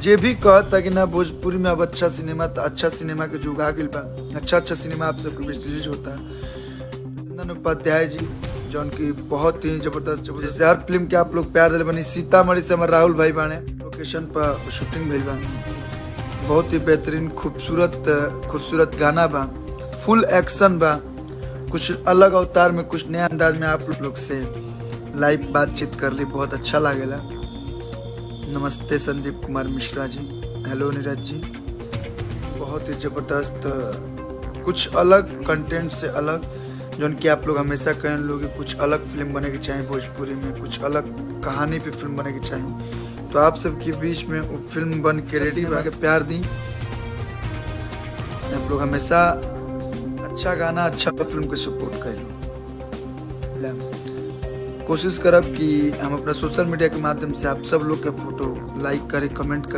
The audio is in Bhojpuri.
जे भी कहता कि ना भोजपुरी में अब अच्छा सिनेमा के जुग आ गइल बा, अच्छा सिनेमा आप सबके बीच रिलीज होता है। नंदन उपाध्याय जी जौन की बहुत ही जबरदस्त जैसे हर फिल्म के आप लोग प्यार दिले बनी। सीतामढ़ी से हमारे राहुल भाई बाने लोकेशन पर शूटिंग भइल बा, बहुत ही बेहतरीन खूबसूरत गाना बा, फुल एक्शन बा, कुछ अलग अवतार में कुछ नया अंदाज में आप लोग से लाइव बातचीत कर ली, बहुत अच्छा लागेला। नमस्ते संदीप कुमार मिश्रा जी, हेलो नीरज जी, बहुत ही जबरदस्त कुछ अलग कंटेंट से अलग जो कि आप लोग हमेशा कहें लोग कुछ अलग फिल्म बने की चाहिए भोजपुरी में, कुछ अलग कहानी पे फिल्म बने की चाहिए। तो आप सबके बीच में वो फिल्म बन के रेडी बा के प्यार दी। आप लोग हमेशा अच्छा गाना अच्छा फिल्म के सपोर्ट करें। कोशिश करब कि हम अपना सोशल मीडिया के माध्यम से आप सब लोग के फोटो लाइक करें, कमेंट करें।